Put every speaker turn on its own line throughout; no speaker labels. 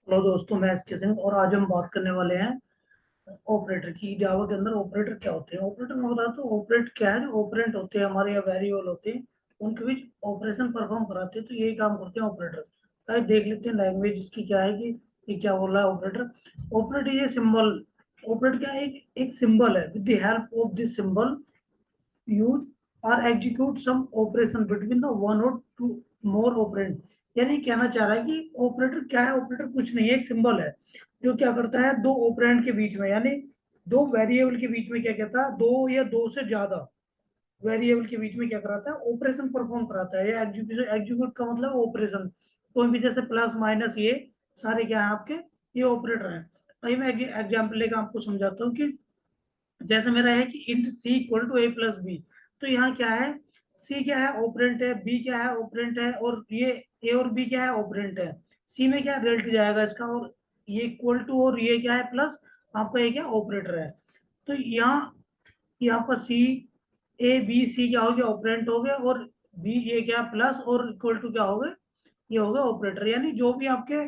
Hello दोस्तों, मैं SK Singh और आज हम बात करने वाले हैं ऑपरेटर की। जावा के अंदर ऑपरेटर क्या होते हैं। ऑपरेटर में बताता हूँ ऑपरेट क्या है। जो ऑपरेंट होते हैं हमारे या वेरिएबल होते हैं, उनके बीच ऑपरेशन परफॉर्म कराते हैं, तो यही काम करते हैं ऑपरेटर। आइए देख लेते हैं लैंग्वेज इसकी क्या है कि ये क्या बोल रहा है ऑपरेटर। ऑपरेट ये सिंबल। ऑपरेट क्या है, एक सिंबल है। With the help of this symbol use और execute some operation between the one और टू मोर ऑपरेंड। यानी कहना चाह रहा है कि ऑपरेटर क्या है। ऑपरेटर कुछ नहीं है, एक सिंबल है जो क्या करता है दो ऑपरेंड के बीच में, यानी दो वेरिएबल के बीच में क्या कहता है, दो या दो से ज्यादा वेरिएबल के बीच में क्या कराता है, ऑपरेशन परफॉर्म कराता है। या एग्जीक्यूशन, एग्जीक्यूट का मतलब ऑपरेशन। कोई भी जैसे प्लस माइनस, ये सारे क्या है आपके, ये ऑपरेटर हैं। आइए मैं एग्जाम्पल लेकर आपको समझाता हूँ कि जैसे मेरा है कि int c equal to A plus B. तो यहाँ क्या है, सी क्या है, ऑपरेंट है, बी क्या है, ऑपरेंट है, और ये ए और बी क्या है, ऑपरेंट है। सी में क्या रिजल्ट जाएगा इसका, और ये इक्वल टू और ये क्या है प्लस, आपका ये क्या ऑपरेटर है। तो यहाँ पर सी, ए बी सी क्या हो गया, ऑपरेंट हो गया, और बी ये क्या प्लस और इक्वल टू क्या हो गया, ये हो गया ऑपरेटर। यानी जो भी आपके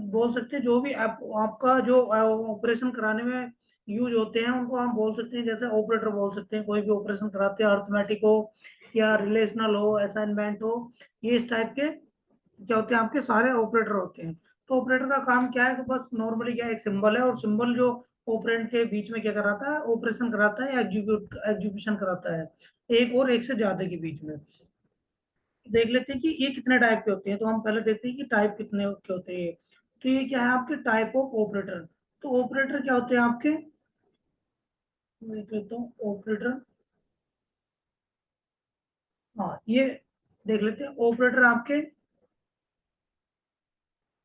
बोल सकते हैं, जो भी आपका जो ऑपरेशन कराने में यूज होते हैं उनको हम बोल सकते हैं, जैसे ऑपरेटर बोल सकते हैं। कोई भी ऑपरेशन कराते हैं, अर्थमेटिक हो या रिलेशनल हो, असाइनमेंट हो, ये इस टाइप के क्या होते हैं, आपके सारे ऑपरेटर होते हैं। तो ऑपरेटर का काम क्या है कि बस नॉर्मली क्या एक सिंबल है, और सिंबल जो ऑपरेंड के बीच में क्या कराता है, ऑपरेशन कराता है, एग्जीक्यूशन कराता है, एक और एक से ज्यादा के बीच में। देख लेते हैं कि ये कितने टाइप के होते हैं। तो हम पहले देखते हैं कि टाइप कितने के होते हैं। तो ये क्या है आपके टाइप ऑफ ऑपरेटर। तो ऑपरेटर क्या होते हैं आपके, देख लेता हूँ ऑपरेटर। हाँ, ये देख लेते हैं ऑपरेटर आपके।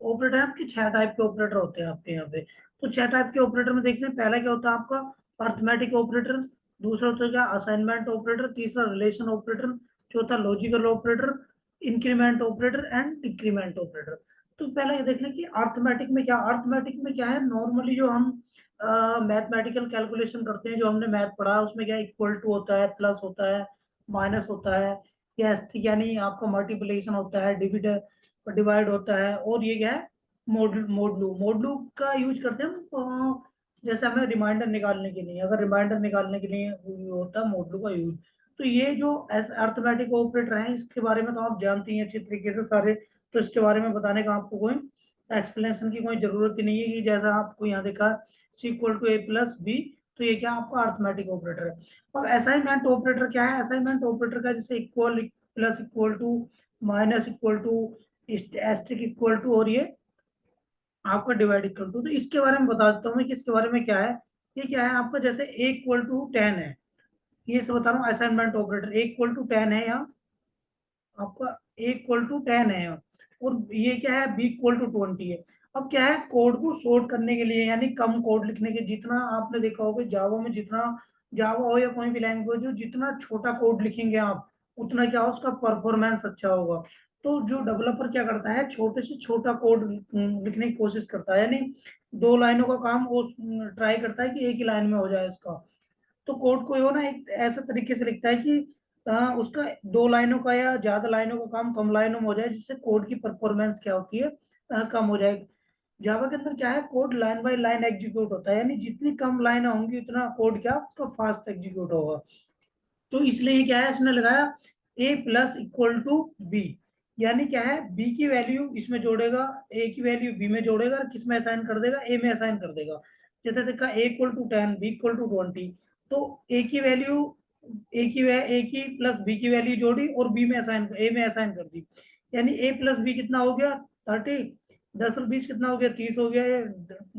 ऑपरेटर आपके छह टाइप के ऑपरेटर होते हैं आपके यहाँ पे। तो छह टाइप के ऑपरेटर में देखते हैं, पहला क्या होता है आपका अर्थमेटिक ऑपरेटर, दूसरा होता है क्या असाइनमेंट ऑपरेटर, तीसरा रिलेशन ऑपरेटर, चौथा logical operator, increment operator and decrement operator. तो पहले ये देख लें कि अर्थमेटिक में क्या, अर्थमेटिक में क्या है, नॉर्मली जो हम मैथमेटिकल कैलकुलेशन करते हैं, जो हमने मैथ पढ़ा है उसमें क्या इक्वल टू होता है, प्लस होता है, माइनस होता है, या यानी आपका मल्टीप्लिकेशन होता है, डिवाइड होता है, और ये क्या है मोडलू। मोडलू का यूज करते हैं हम जैसे हमें रिमाइंडर निकालने के लिए, अगर रिमाइंडर निकालने के लिए होता है मोडलू का यूज। तो ये जो अर्थमेटिक ऑपरेटर हैं इसके बारे में तो आप जानती हैं अच्छी तरीके से सारे। तो इसके बारे में बताने का आपको कोई एक्सप्लेनेशन की कोई जरूरत ही नहीं है, कि जैसा आपको यहाँ देखा C equal to A plus B, तो ये क्या आपका अर्थमेटिक ऑपरेटर है। अब असाइनमेंट ऑपरेटर क्या है, असाइनमेंट ऑपरेटर का जैसे equal, plus equal to, minus equal to, asterisk equal to, और ये आपका डिवाइड इक्वल टू। तो इसके बारे में बता देता हूँ मैं कि इसके बारे में क्या है। ये क्या है आपका, जैसे ए इक्वल टू 10 है, ये सब बता रहा हूँ। Assignment operator a equal to 10 है यहाँ आपका, ए इक्वल टू 10 है, और ये क्या है बी इक्वल टू 20 है। अब क्या है, कोड को शॉर्ट करने के लिए, यानी कम कोड लिखने के, जितना आपने देखा होगा जावा में, जितना जावा हो या कोई भी लैंग्वेज हो, जितना छोटा कोड लिखेंगे आप, उतना क्या हो, उसका परफॉर्मेंस अच्छा होगा। तो जो डेवलपर क्या करता है, छोटे से छोटा कोड लिखने की कोशिश करता है, यानी दो लाइनों का काम वो ट्राई करता है कि एक ही लाइन में हो जाए इसका। तो कोड को वो ना एक ऐसा तरीके से लिखता है कि उसका दो लाइनों का या ज्यादा लाइनों का काम कम लाइनों में हो जाए, जिससे कोड की परफॉर्मेंस क्या होती है, कम हो जाए। जावा के अंदर क्या है, code line by line execute होता है, यानी जितनी कम लाइन होंगी उतना कोड क्या उसका फास्ट एग्जीक्यूट होगा। तो इसलिए क्या है, इसने लगाया ए प्लस इक्वल टू बी। यानी क्या है, बी की वैल्यू इसमें जोड़ेगा, ए की वैल्यू बी में जोड़ेगा, और किस में असाइन कर देगा, ए में असाइन कर देगा। जैसे देखा A equal to 10, B equal to 20। तो ए की वैल्यू, ए की प्लस बी की वैल्यू जोड़ी और बी में असाइन, ए में असाइन कर दी। यानी ए प्लस बी कितना हो गया, 30, 10 और 20 कितना हो गया, 30 हो गया,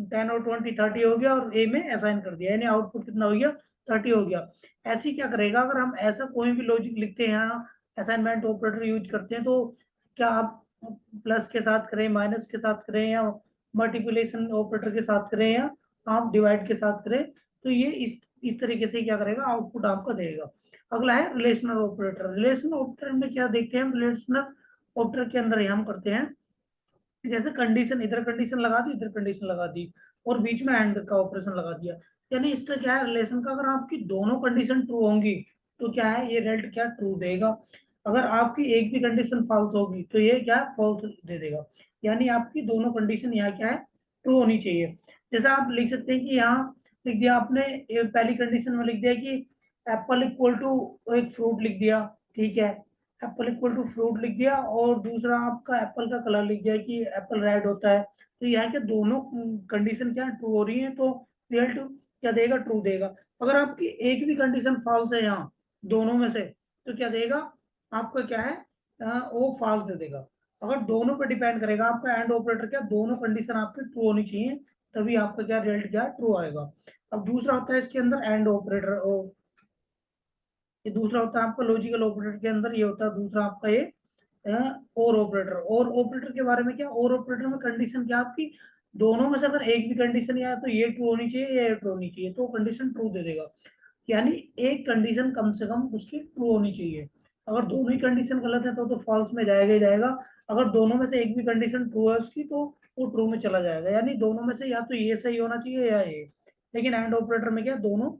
10 और 20 30 हो गया, और ए में असाइन कर दिया, यानी आउटपुट कितना हो गया, 30 हो गया। ऐसे ही क्या करेगा, अगर हम ऐसा कोई भी लॉजिक लिखते हैं, असाइनमेंट ऑपरेटर यूज करते हैं, तो क्या आप प्लस के साथ करें, माइनस के साथ करें, या मल्टीप्लिकेशन ऑपरेटर के साथ करें, या आप डिवाइड के साथ करें, तो ये इस तरीके से क्या करेगा, आउटपुट आपका देगा। अगला है रिलेशनल ऑपरेटर। रिलेशनल ऑपरेटर में क्या देखते हैं हम, रिलेशनल ऑपरेटर के अंदर हम करते हैं, जैसे कंडीशन, इधर कंडीशन लगा दी, इधर कंडीशन लगा दी, और बीच में एंड का ऑपरेशन लगा दिया। यानी इसका क्या है, रिलेशन का अगर आपकी दोनों कंडीशन ट्रू होंगी तो क्या है, ये रिजल्ट क्या ट्रू देगा। अगर आपकी एक भी कंडीशन फॉल्स होगी तो ये क्या फॉल्स दे देगा। यानी आपकी दोनों कंडीशन यहाँ क्या है, ट्रू होनी चाहिए। जैसा आप लिख सकते हैं कि यहाँ लिख दिया आपने, पहली कंडीशन में लिख दिया कि एप्पल इक्वल टू एक फ्रूट लिख दिया, ठीक है, एप्पल इक्वल टू फ्रूट लिख दिया, और दूसरा आपका एप्पल का कलर लिख दिया कि एप्पल रेड होता है। तो यहाँ के दोनों कंडीशन क्या ट्रू हो रही है, तो रिजल्ट क्या देगा, ट्रू देगा। अगर आपकी एक भी कंडीशन फॉल्स है यहाँ दोनों में से, तो क्या देगा आपका, क्या है, वो फॉल्स दे देगा। अगर दोनों पे डिपेंड करेगा आपका एंड ऑपरेटर, क्या दोनों कंडीशन आपकी ट्रू होनी चाहिए, तभी आपका क्या रिजल्ट क्या ट्रू आएगा। अब दूसरा होता है इसके अंदर एंड ऑपरेटर, ये दूसरा होता है आपका लॉजिकल ऑपरेटर के अंदर, ये होता है दूसरा आपका ये और ऑपरेटर। और ऑपरेटर के बारे में क्या, और ऑपरेटर में कंडीशन क्या आपकी, दोनों में से अगर एक भी कंडीशन या तो ये ट्रू होनी चाहिए या ये ट्रू होनी चाहिए, तो कंडीशन ट्रू दे देगा। यानी एक कंडीशन कम से कम उसकी ट्रू होनी चाहिए। अगर दोनों ही कंडीशन गलत है तो फॉल्स में जाएगा ही जाएगा। अगर दोनों में से एक भी कंडीशन ट्रू है उसकी, तो वो ट्रू में चला जाएगा। यानी दोनों में से या तो ये सही होना चाहिए या ये। लेकिन एंड ऑपरेटर में क्या, दोनों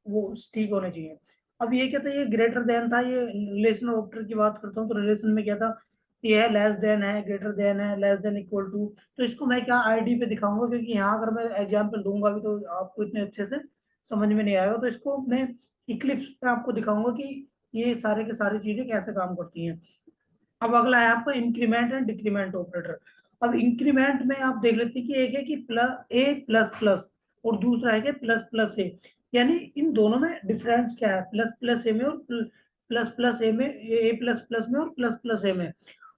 वो ठीक होने चाहिए। अब ये क्या था, ये ग्रेटर देन था, ये रिलेशन ऑपरेटर की बात करता हूँ तो रिलेशन में क्या था, ये है लेस देन है, ग्रेटर देन है, लेस देन इक्वल टू। तो इसको मैं क्या आईडी पे दिखाऊंगा, क्योंकि यहाँ अगर मैं एग्जाम्पल दूंगा भी तो आपको इतने अच्छे से समझ में नहीं आएगा। तो इसको मैं इक्लिप्स पे आपको दिखाऊंगा कि ये सारे के सारी चीजें कैसे काम करती हैं। अब अगला है आपका इंक्रीमेंट एंड डिक्रीमेंट ऑपरेटर। अब इंक्रीमेंट में आप देख लेते हैं कि एक है कि प्लस प्लस, और दूसरा है कि प्लस प्लस ए। यानी इन दोनों में डिफरेंस क्या है, प्लस प्लस ए में और प्लस प्लस ए में, ए प्लस प्लस में और प्लस प्लस ए में।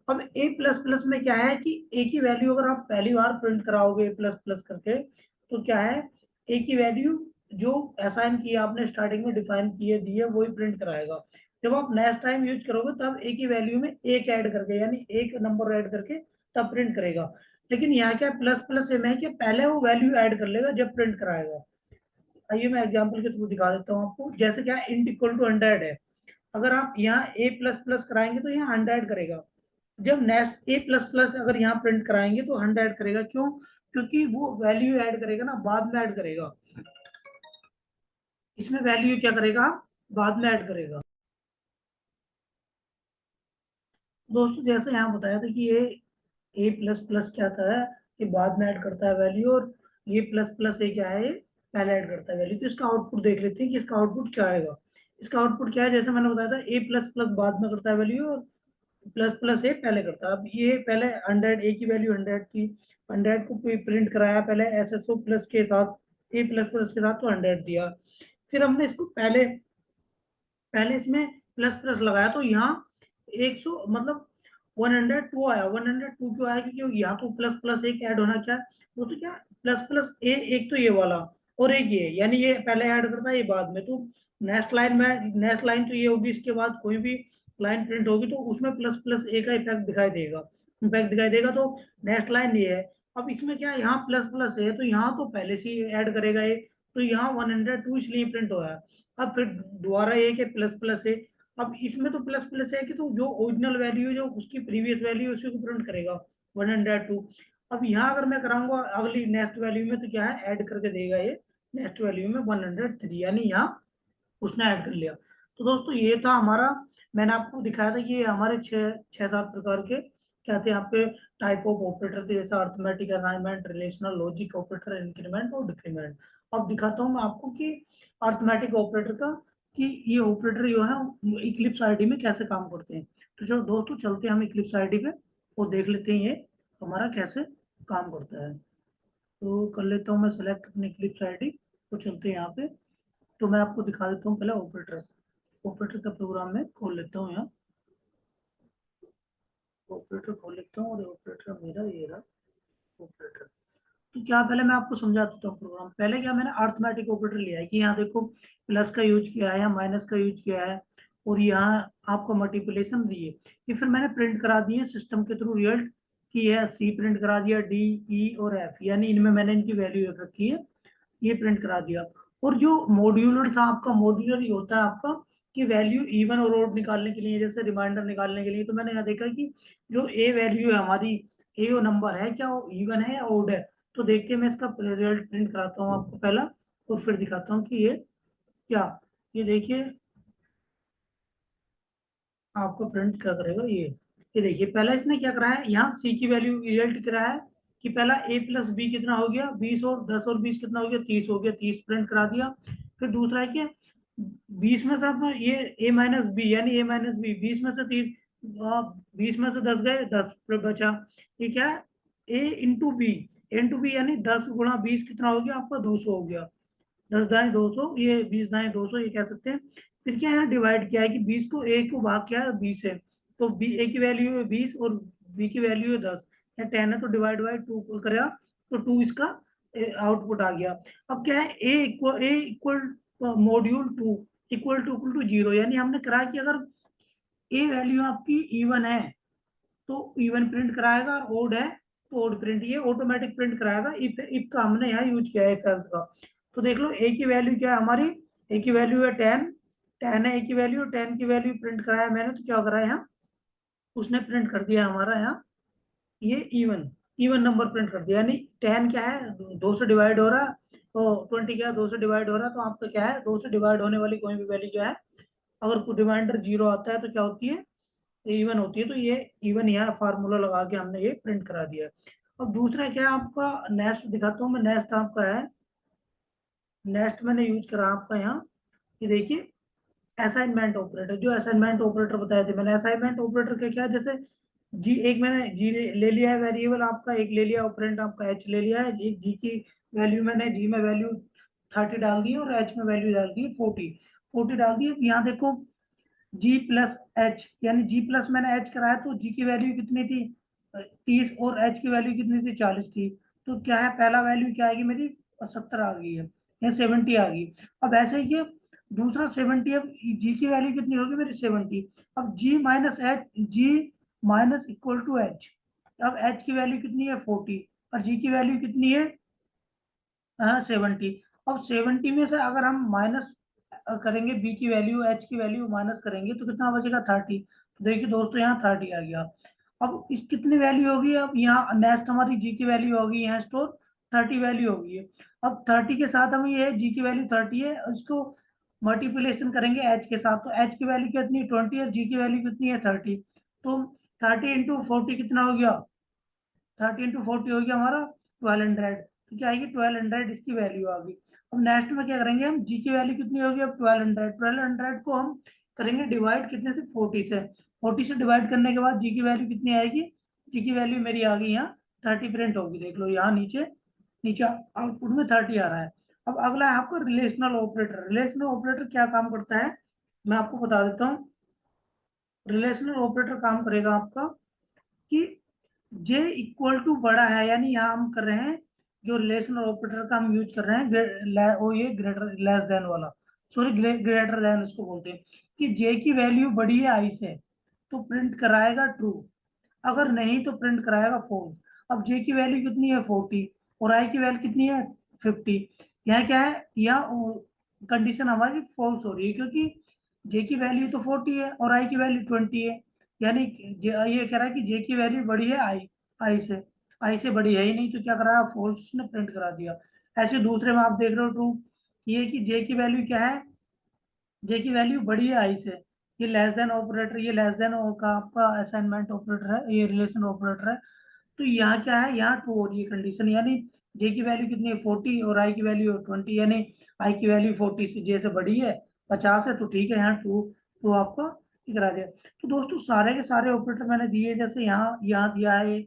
अब ए प्लस प्लस में क्या है कि ए की वैल्यू अगर आप पहली बार प्रिंट कराओगे प्लस प्लस करके, तो क्या है, ए की वैल्यू जो असाइन की आपने स्टार्टिंग में डिफाइन किए दी है वही प्रिंट कराएगा। जब आप नेक्स्ट टाइम यूज करोगे तब ए की वैल्यू में एक ऐड करके, यानी एक नंबर ऐड करके तब प्रिंट करेगा। लेकिन यहाँ क्या प्लस प्लस में है कि पहले वो वैल्यू ऐड कर लेगा जब प्रिंट कराएगा। आइए मैं एग्जांपल के थ्रू दिखा देता हूँ आपको। जैसे क्या इंट इक्वल टू 100 है, अगर आप यहाँ ए प्लस प्लस कराएंगे तो यहाँ 100 करेगा। जब नेक्स्ट ए प्लस प्लस अगर यहाँ प्रिंट कराएंगे तो 100 करेगा। क्यों, क्योंकि वो वैल्यू ऐड करेगा ना, बाद में ऐड करेगा। इसमें वैल्यू क्या करेगा, बाद में ऐड करेगा। दोस्तों जैसे यहाँ बताया था कि ये ए प्लस प्लस क्या था, ये बाद में ऐड करता है वैल्यू, और ये प्लस प्लस ए क्या है, ये पहले ऐड करता है वैल्यू। तो इसका आउटपुट देख लेते हैं कि इसका आउटपुट क्या आएगा। इसका आउटपुट क्या है, जैसे मैंने बताया था ए प्लस प्लस बाद में करता है वैल्यू, और प्लस प्लस ए पहले करता है। अब ये पहले 100, ए की वैल्यू 100 थी, 100 को प्रिंट कराया पहले एस एस ओ प्लस के साथ, ए प्लस प्लस के साथ, तो 100 दिया। फिर हमने इसको पहले पहले इसमें प्लस प्लस लगाया, तो यहाँ 100 मतलब 102 आया। 102 क्यों आया, क्योंकि यहाँ तो प्लस प्लस एक ऐड होना क्या, वो तो क्या, प्लस प्लस ए, एक तो ये वाला और एक ये, यानी ये पहले ऐड करता है ये बाद में। तो नेक्स्ट लाइन में, नेक्स्ट लाइन तो ये होगी, इसके बाद कोई भी लाइन प्रिंट होगी तो उसमें प्लस प्लस ए का इफेक्ट दिखाई देगा, इम्पैक्ट दिखाई देगा। तो नेक्स्ट लाइन ये है। अब इसमें क्या है, यहाँ प्लस प्लस है तो यहाँ तो पहले से ही ऐड करेगा ये, तो यहाँ 102 इसलिए प्रिंट हुआ है। अब फिर दोबारा ये कि प्लस प्लस है। अब इसमें तो प्लस प्लस है कि तो जो ओरिजिनल वैल्यू जो उसकी प्रीवियस वैल्यू उसी को प्रिंट करेगा 102। अब यहाँ अगर मैं कराऊंगा अगली नेक्स्ट वैल्यू में, तो क्या है, ऐड करके देगा ये नेक्स्ट वैल्यू में 103, यानी यहाँ उसने ऐड कर लिया। तो दोस्तों ये था हमारा, मैंने आपको दिखाया था कि ये हमारे छः छः सात प्रकार के क्या थे आपके टाइप ऑफ ऑपरेटर थे, जैसे arithmetic, assignment, relational, logic operator, increment और डिक्रीमेंट। अब दिखाता हूँ मैं आपको कि अर्थमेटिक ऑपरेटर का, कि ये ऑपरेटर जो है इक्लिप्स आईडी में कैसे काम करते हैं। तो चलो दोस्तों चलते हैं हम इक्लिप्स आईडी पे और देख लेते हैं ये हमारा कैसे काम करता है। तो कर लेता हूँ मैं सेलेक्ट अपनी इक्लिप्स आईडी, तो चलते हैं यहाँ पे। तो मैं आपको दिखा देता हूँ पहले ऑपरेटर्स, ऑपरेटर का प्रोग्राम में खोल लेता हूँ यहाँ, ऑपरेटर खोल लेता हूँ, और ऑपरेटर मेरा ये रहा ऑपरेटर। तो क्या, पहले मैं आपको समझा देता हूँ प्रोग्राम। पहले क्या, मैंने अर्थमेटिक ऑपरेटर लिया है कि यहाँ देखो प्लस का यूज किया है या माइनस का यूज किया है, और यहाँ आपको मल्टीप्लिकेशन दिए, ये फिर मैंने प्रिंट करा दिए सिस्टम के थ्रू रिजल्ट, की है सी प्रिंट करा दिया, डी, ई और एफ, यानी इनमें मैंने इनकी वैल्यू रख रखी है, ये प्रिंट करा दिया। और जो मॉड्यूलर था आपका, मॉड्यूलर ये होता है आपका कि वैल्यू इवन और ओड निकालने के लिए, जैसे रिमाइंडर निकालने के लिए, तो मैंने यहाँ देखा कि जो ए वैल्यू है हमारी, ए वो नंबर है क्या, वो इवन है या ओड है। तो देख के मैं इसका रिजल्ट प्रिंट कराता हूँ आपको पहला, और फिर दिखाता हूँ कि ये क्या, ये देखिए आपको प्रिंट क्या करेगा, ये ये देखिए पहला इसने क्या करा है, यहाँ सी की वैल्यू रिजल्ट करा है कि पहला a प्लस बी कितना हो गया 20 और 10 और 20 कितना हो गया 30 हो गया, 30 प्रिंट करा दिया। फिर दूसरा है कि 20 में से आप ये a माइनस बी यानी a माइनस बी 20 में से 30, 20 में से 10 गए 10 बचा। ये क्या है a इंटू बी यानी 10 गुणा 20 कितना हो गया आपका 200 हो गया। 10 दाएं 200, ये 20 दाएं 200 ये कह सकते हैं। फिर क्या यहाँ डिवाइड किया है कि 20 को a को भाग किया है 20 है, तो बी a की वैल्यू है 20 और b की वैल्यू है 10, या 10 है तो डिवाइड बाई 2 करेगा तो 2 इसका आउटपुट आ गया। अब क्या है a equal module 2 equal to 0, यानी हमने करा कि अगर a वैल्यू आपकी इवन है तो इवन प्रिंट कराएगा, और ओड है तो ओड प्रिंट, ये ऑटोमेटिक प्रिंट कराएगा। इफ का हमने यहाँ यूज किया है इफ एल्स का। तो देख लो ए की वैल्यू क्या है हमारी, ए की वैल्यू है 10, 10 है ए की वैल्यू, 10 की वैल्यू प्रिंट कराया मैंने तो क्या करा है यहाँ, उसने प्रिंट कर दिया हमारा यहाँ ये इवन इवन नंबर प्रिंट कर दिया। यानी 10 क्या है 2 से डिवाइड हो रहा है, तो 20 क्या है 2 से डिवाइड हो रहा है, तो आपका क्या है 2 से डिवाइड होने वाली कोई भी वैल्यू क्या है, अगर कोई रिमाइंडर 0 आता है तो क्या होती है इवन होती है। तो ये इवन यहाँ फार्मूला लगा के हमने ये प्रिंट करा दिया। अब दूसरा क्या है आपका नेक्स्ट दिखाता हूँ मैं, नेक्स्ट आपका है, नेक्स्ट मैंने यूज करा आपका यहाँ, ये देखिए असाइनमेंट ऑपरेटर। जो असाइनमेंट ऑपरेटर बताए थे मैंने, असाइनमेंट ऑपरेटर के क्या जैसे जी, एक मैंने जी ले लिया है वेरिएबल आपका, एक ले लिया ऑपरेंड आपका एच ले लिया है, एक जी की वैल्यू मैंने जी में वैल्यू 30 डाल दी और एच में वैल्यू डाल दी 40 डाल दी। अब यहाँ देखो जी प्लस एच यानी जी प्लस मैंने एच कराया तो जी की वैल्यू कितनी थी 30 और एच की वैल्यू कितनी थी 40 थी। तो क्या है पहला वैल्यू क्या आएगी मेरी 70 आ गई है या 70 आ गई। अब ऐसे ही कि दूसरा 70, अब जी की वैल्यू कितनी होगी मेरी 70। अब G minus H, G minus equal to H, अब एच की वैल्यू कितनी है 40 और जी की वैल्यू कितनी है 70। अब 70 में से अगर हम माइनस करेंगे बी की वैल्यू एच की वैल्यू माइनस करेंगे तो कितना बचेगा 30। तो देखिए दोस्तों यहाँ 30 आ गया। अब इस कितनी वैल्यू होगी, अब यहाँ नेक्स्ट हमारी जी की वैल्यू होगी यहाँ स्टोर 30 वैल्यू होगी। अब 30 के साथ हम ये जी की वैल्यू 30 है, इसको मल्टीप्लिकेशन करेंगे एच के साथ, तो एच की वैल्यू कितनी 20 और जी की वैल्यू कितनी है 30। तो 30 इंटू 40 कितना हो गया, 30 इंटू 40 हो गया हमारा 1200। तो क्या आएगी 1200 इसकी वैल्यू आ गई। अब नेक्स्ट में क्या करेंगे हम, जी की वैल्यू कितनी होगी अब 1200 को हम करेंगे डिवाइड कितने से 40 से, 40 से डिवाइड करने के बाद जी की वैल्यू कितनी आएगी, जी की वैल्यू मेरी आ गई यहाँ 30 प्रिंट होगी। देख लो यहाँ नीचे नीचे आउटपुट में 30 आ रहा है। अब अगला है आपका रिलेशनल ऑपरेटर। रिलेशनल ऑपरेटर क्या काम करता है मैं आपको बता देता हूँ। रिलेशनल ऑपरेटर काम करेगा आपका कि जे इक्वल टू बड़ा है, यानी यहाँ हम कर रहे हैं जो रिलेशनल ऑपरेटर का हम यूज कर रहे हैं वो ये ग्रेटर लेस देन वाला, सॉरी ग्रेटर देन उसको बोलते हैं, कि जे की वैल्यू बड़ी है आई से तो प्रिंट कराएगा ट्रू, अगर नहीं तो प्रिंट कराएगा फॉल्स। अब जे की वैल्यू कितनी है 40 और आई की वैल्यू कितनी है 50, यहाँ क्या है यहाँ कंडीशन हमारी फॉल्स हो रही है क्योंकि जे की वैल्यू तो 40 है और आई की वैल्यू 20 है, यानी ये कह रहा है कि जे की वैल्यू बड़ी है आई से, आई से बड़ी है ही नहीं, तो क्या करा फॉल्स ने प्रिंट करा दिया। ऐसे दूसरे में आप देख रहे हो ट्रू, ये कि जे की वैल्यू क्या है, जे की वैल्यू बड़ी है आई से, ये लेस देन ऑपरेटर, ये लेस देन का आपका असाइनमेंट ऑपरेटर है, ये रिलेशन ऑपरेटर है। तो यहाँ क्या है यहाँ ट्रू हो रही है कंडीशन, यानी जे की वैल्यू कितनी है 40 और आई की वैल्यू 20, यानी आई की वैल्यू 40 से जे से बड़ी है 50 है, तो ठीक है यहाँ ट्रू ट्रू आपका करा दिया। तो दोस्तों सारे के सारे ऑपरेटर मैंने दिए, जैसे यहाँ यहाँ दिया है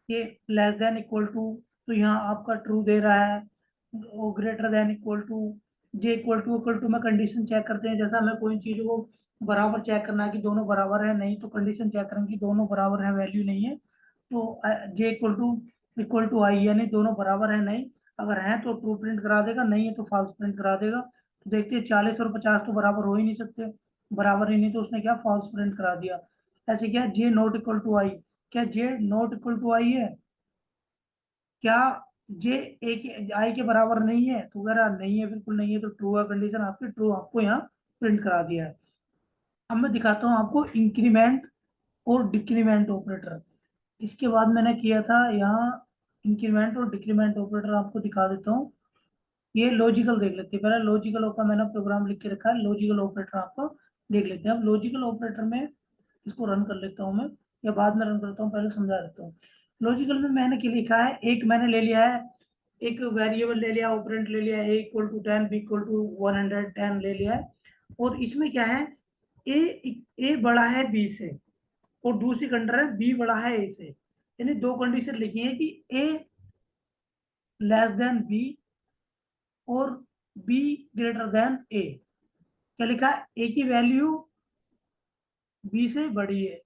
ये लेस देन इक्वल टू, तो यहाँ आपका ट्रू दे रहा है, वो greater than equal to, j equal to में कंडीशन चेक करते हैं, जैसा हमें कोई चीज को बराबर चेक करना है कि दोनों बराबर है, नहीं तो कंडीशन चेक करेंगे कि दोनों बराबर है वैल्यू नहीं है, तो जे इक्वल टू आई यानी दोनों बराबर है नहीं, अगर है तो ट्रू प्रिंट करा देगा, नहीं है तो फॉल्स प्रिंट करा देगा। तो देखते हैं 40 और 50 तो बराबर हो ही नहीं सकते, बराबर ही नहीं, तो उसने क्या फॉल्स प्रिंट करा दिया। ऐसे क्या जे नॉट इक्वल टू आई, क्या जे नॉट इक्वल टू आई है, क्या जे ए के आई के बराबर नहीं है, तो अगर नहीं है बिल्कुल नहीं है तो ट्रू है कंडीशन आपकी, ट्रू आपको यहाँ प्रिंट करा दिया है। अब मैं दिखाता हूँ आपको इंक्रीमेंट और डिक्रीमेंट ऑपरेटर। इसके बाद मैंने किया था यहाँ इंक्रीमेंट और डिक्रीमेंट ऑपरेटर आपको दिखा देता हूँ। ये लॉजिकल देख लेते हैं पहले, लॉजिकल का मैंने प्रोग्राम लिख के रखा है, लॉजिकल ऑपरेटर आपको देख लेते हैं। अब लॉजिकल ऑपरेटर में इसको रन कर लेता हूँ मैं। या बाद में रन करता हूँ, पहले समझा देता हूँ। लॉजिकल में मैंने क्या लिखा है, एक मैंने ले लिया है, एक वेरिएबल ले लिया, ऑपरेंड ले लिया, a equal to 10, b equal to 110 ले लिया है। और इसमें क्या है, ए बड़ा है बी से, और दूसरी कंडीशन है बी बड़ा है ए से। यानी दो कंडीशन लिखी है कि ए लेस देन बी और बी ग्रेटर देन ए। क्या लिखा है, ए की वैल्यू बी से बड़ी है,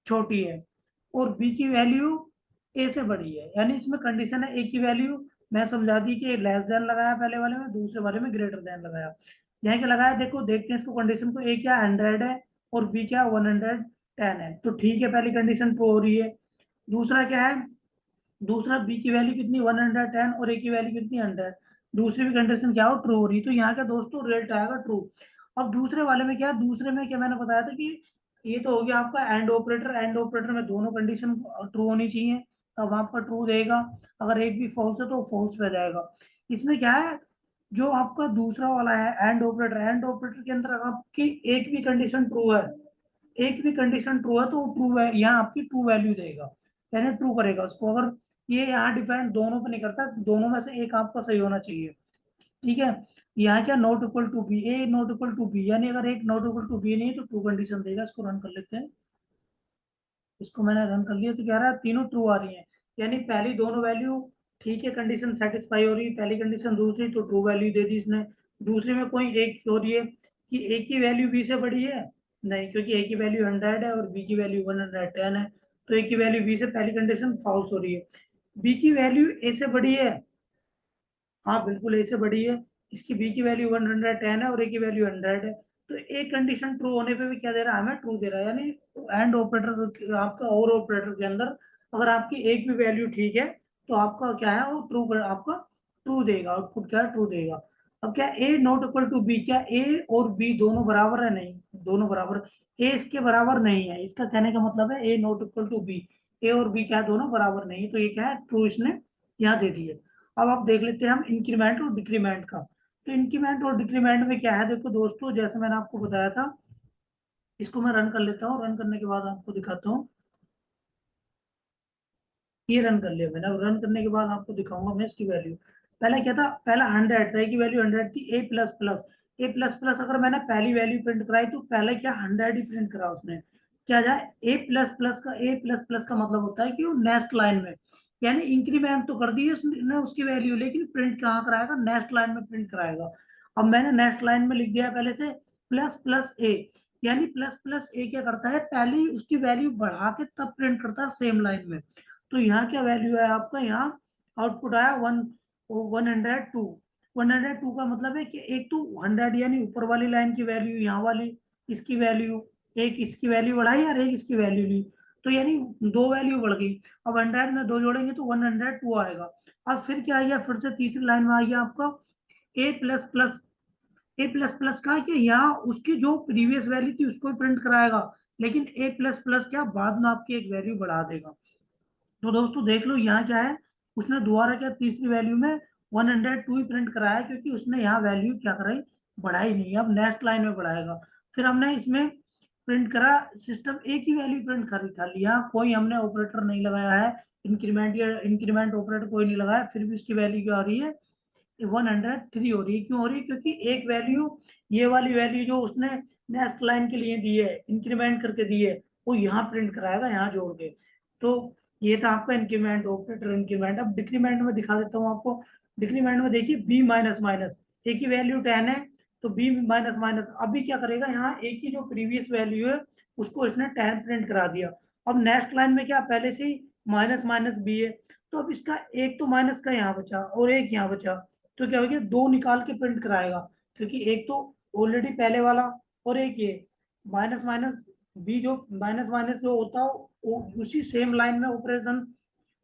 छोटी है, और बी की वैल्यू ए से बड़ी है। यानी इसमें कंडीशन है ए की वैल्यू, मैं समझा दी कि लेस देन लगाया पहले वाले में, दूसरे वाले में ग्रेटर देन लगाया। यहाँ क्या लगाया, देखो देखते हैं इसको कंडीशन को, ए क्या 100 है और बी क्या 110 है, तो ठीक है, पहली कंडीशन ट्रू हो रही है। दूसरा क्या है, दूसरा बी की वैल्यू कितनी 110 और ए की वैल्यू कितनी 100, दूसरी भी कंडीशन क्या हो, ट्रू हो रही है, तो यहाँ क्या दोस्तों रिजल्ट आएगा ट्रू। अब दूसरे वाले में क्या, दूसरे में क्या मैंने बताया था कि ये तो हो गया आपका एंड ऑपरेटर, एंड ऑपरेटर में दोनों कंडीशन ट्रू होनी चाहिए, तब आपका ट्रू देगा। अगर एक भी फॉल्स है तो फॉल्स पे जाएगा। इसमें क्या है, जो आपका दूसरा वाला है एंड ऑपरेटर, एंड ऑपरेटर के अंदर आपकी एक भी कंडीशन ट्रू है, एक भी कंडीशन ट्रू है तो ट्रू है, यहाँ आपकी ट्रू वैल्यू देगा, यानी ट्रू करेगा उसको। अगर ये यहाँ डिपेंड दोनों पे नहीं करता, दोनों में से एक आपका सही होना चाहिए। ठीक है, यहाँ क्या not equal to b, a not equal to b, यानी अगर एक नॉट इक्वल टू बी नहीं है तो ट्रू कंडीशन देगा। इसको रन कर लेते हैं, इसको मैंने रन कर लिया, तो कह रहा है तीनों ट्रू आ रही है, यानी पहली दोनों वैल्यू ठीक है, कंडीशन सेटिस्फाई हो रही है, पहली कंडीशन दूसरी तो ट्रू वैल्यू दे दी इसने। दूसरे में कोई एक हो रही है कि ए की वैल्यू बी से बड़ी है, नहीं, क्योंकि ए की वैल्यू 100 है और बी की वैल्यू 110 है, तो ए की वैल्यू बी से, पहली कंडीशन फॉल्स हो रही है। बी की वैल्यू ए से बड़ी है, हाँ बिल्कुल ए से बड़ी है, इसकी बी की वैल्यू 110 है और ए की वैल्यू 100 है, तो एक कंडीशन ट्रू होने पे भी क्या दे रहा है, हमें ट्रू दे रहा है। यानी एंड ऑपरेटर आपका और ऑपरेटर के अंदर अगर आपकी एक भी वैल्यू ठीक है तो आपका क्या है, वो ट्रू आपका ट्रू देगा, आउटपुट क्या है, ट्रू देगा। अब क्या ए नॉट इक्वल टू बी, क्या ए और बी दोनों बराबर है, नहीं, दोनों बराबर, ए इसके बराबर नहीं है, इसका कहने का मतलब है ए नॉट इक्वल टू बी, ए और बी क्या है, दोनों बराबर नहीं है, तो ये क्या है, ट्रू इसने यहाँ दे दी है। अब आप देख लेते हैं हम इंक्रीमेंट और डिक्रीमेंट का। तो इंक्रीमेंट और डिक्रीमेंट में क्या है, देखो दोस्तों, जैसे मैंने आपको बताया था, इसको मैं रन कर लेता हूँ, रन करने के बाद आपको दिखाता हूँ। ये रन कर लिया मैंने, और रन करने के बाद आपको दिखाऊंगा मैं इसकी वैल्यू। पहले क्या था, पहला 100 था, ए की वैल्यू 100 थी, ए प्लस प्लस, ए प्लस प्लस अगर मैंने पहली वैल्यू प्रिंट कराई तो पहले क्या 100 ही प्रिंट करा उसने। क्या जाए, ए प्लस प्लस का, ए प्लस प्लस का मतलब होता है कि वो नेक्स्ट लाइन में, यानी इंक्रीमेंट तो कर दी है उसने उसकी वैल्यू, लेकिन प्रिंट कहाँ कराएगा, नेक्स्ट लाइन में प्रिंट कराएगा। अब मैंने नेक्स्ट लाइन में लिख दिया पहले से प्लस प्लस ए, यानी प्लस प्लस ए क्या करता है, पहली उसकी वैल्यू बढ़ा के तब प्रिंट करता है सेम लाइन में। तो यहाँ क्या वैल्यू है आपका, यहाँ आउटपुट आया 102। 102 का मतलब है कि एक तो 100 यानी ऊपर वाली लाइन की वैल्यू, यहाँ वाली इसकी वैल्यू, एक इसकी वैल्यू बढ़ाई और एक इसकी वैल्यू ली, तो यानी दो वैल्यू बढ़ गई। अब 100 में दो जोड़ेंगे तो 102 आएगा। अब फिर क्या आ गया, फिर से तीसरी लाइन में आ गया आपका ए प्लस प्लस, ए प्लस प्लस का कि यहाँ उसकी जो प्रीवियस वैल्यू थी उसको प्रिंट कराएगा, लेकिन ए प्लस प्लस क्या बाद में आपकी एक वैल्यू बढ़ा देगा। तो दोस्तों देख लो यहाँ क्या है, उसने दोबारा क्या तीसरी वैल्यू में 102 ही प्रिंट कराया, क्योंकि उसने यहाँ वैल्यू क्या कराई, बढ़ाई नहीं, अब नेक्स्ट लाइन में बढ़ाएगा। फिर हमने इसमें प्रिंट करा, सिस्टम ए की वैल्यू प्रिंट कर था लिया, कोई हमने ऑपरेटर नहीं लगाया है, इंक्रीमेंट या इंक्रीमेंट ऑपरेटर कोई नहीं लगाया, फिर भी उसकी वैल्यू क्या हो रही है, 103 हो रही है। क्यों हो रही है, क्योंकि एक वैल्यू, ये वाली वैल्यू जो उसने नेक्स्ट लाइन के लिए दी है, इंक्रीमेंट करके दी है, वो यहाँ प्रिंट कराएगा यहाँ जोड़ के। तो ये था आपका इंक्रीमेंट ऑपरेटर, इंक्रीमेंट। अब डिक्रीमेंट में दिखा देता हूँ आपको। डिक्रीमेंट में देखिए बी माइनस माइनस, ए की वैल्यू 10 है तो बी माइनस माइनस, अभी क्या करेगा, यहाँ ए की जो प्रीवियस वैल्यू है उसको इसने 10 प्रिंट करा दिया। अब नेक्स्ट लाइन में क्या, पहले से ही माइनस माइनस बी है, तो अब इसका एक तो माइनस का यहाँ बचा और एक यहाँ बचा, तो क्या हो गया, दो निकाल के प्रिंट कराएगा, क्योंकि एक तो ऑलरेडी पहले वाला और एक ये माइनस माइनस बी, जो माइनस माइनस जो होता है वो उसी सेम लाइन में ऑपरेशन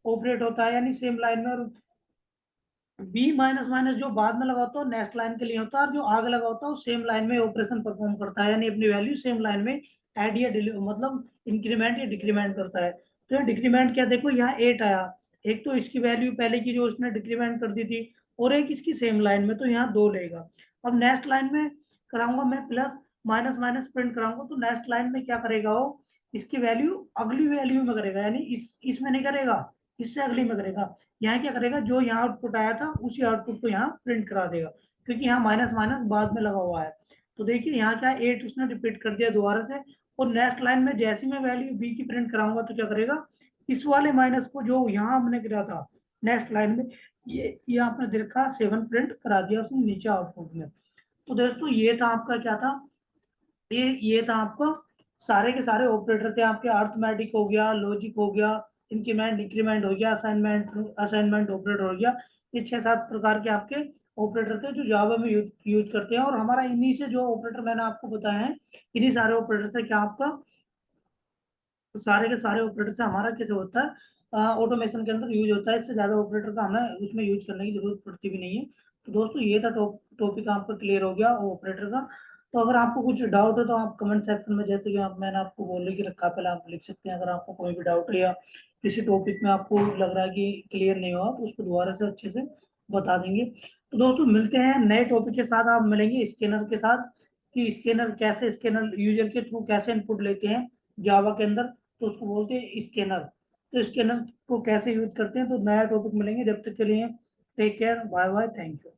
ऑपरेट होता है, यानी सेम लाइन में। और बी माइनस माइनस जो बाद में लगा होता है नेक्स्ट लाइन के लिए होता है, और जो आगे लगा होता है वो सेम लाइन में ऑपरेशन परफॉर्म करता है, यानी अपनी वैल्यू सेम लाइन में ऐड या मतलब इंक्रीमेंट या डिक्रीमेंट करता है। तो ये डिक्रीमेंट क्या, देखो यहाँ 8 आया, एक तो इसकी वैल्यू पहले की जो उसने डिक्रीमेंट कर दी थी, और एक इसकी सेम लाइन में, तो यहाँ 2 लेगा। अब नेक्स्ट लाइन में कराऊंगा मैं प्लस माइनस माइनस प्रिंट कराऊंगा, तो नेक्स्ट लाइन में क्या करेगा वो, इसकी वैल्यू अगली वैल्यू में करेगा, यानी इसमें नहीं करेगा, इससे अगली में करेगा। यहाँ क्या करेगा, जो यहाँ आउटपुट आया था उसी आउटपुट को यहाँ प्रिंट करा देगा, क्योंकि यहाँ माइनस माइनस बाद में लगा हुआ है। तो देखिए यहाँ क्या 8 उसने रिपीट कर दिया दोबारा से, और नेक्स्ट लाइन में जैसे मैं वैल्यू बी की प्रिंट कराऊंगा तो क्या करेगा, इस वाले माइनस को जो यहाँ हमने गिरा था नेक्स्ट लाइन में, ये आपने देखा 7 प्रिंट करा दिया उसने नीचे आउटपुट में। तो दोस्तों ये था आपका क्या था, ये था आपको सारे के सारे ऑपरेटर थे आपके, अर्थमेटिक हो गया, लॉजिक हो गया, इंक्रीमेंट डिक्रीमेंट हो गया, असाइनमेंट असाइनमेंट ऑपरेटर हो गया। ये 6-7 प्रकार के आपके ऑपरेटर थे जो जावा में यूज करते हैं, और हमारा इन्हीं से जो ऑपरेटर मैंने आपको बताया है, इन्हीं सारे ऑपरेटर से क्या आपका सारे के सारे ऑपरेटर से हमारा कैसे होता है, ऑटोमेशन के अंदर यूज होता है। इससे ज्यादा ऑपरेटर का हमें उसमें यूज करने की जरूरत पड़ती भी नहीं है। तो दोस्तों ये था टॉपिक आपका क्लियर हो गया ऑपरेटर का। तो अगर आपको कुछ डाउट है तो आप कमेंट सेक्शन में, जैसे कि मैंने आपको बोलने की रखा पहले, आप लिख सकते हैं। अगर आपको कोई भी डाउट है या किसी टॉपिक में आपको लग रहा है कि क्लियर नहीं हुआ तो उसको दोबारा से अच्छे से बता देंगे। तो दोस्तों मिलते हैं नए टॉपिक के साथ, आप मिलेंगे स्कैनर के साथ, कि स्कैनर कैसे, स्कैनर यूजर के थ्रू कैसे इनपुट लेते हैं जावा के अंदर, तो उसको बोलते हैं स्कैनर। तो स्कैनर को कैसे यूज करते हैं, तो नया टॉपिक मिलेंगे। जब तक के लिए take care, bye bye, thank you.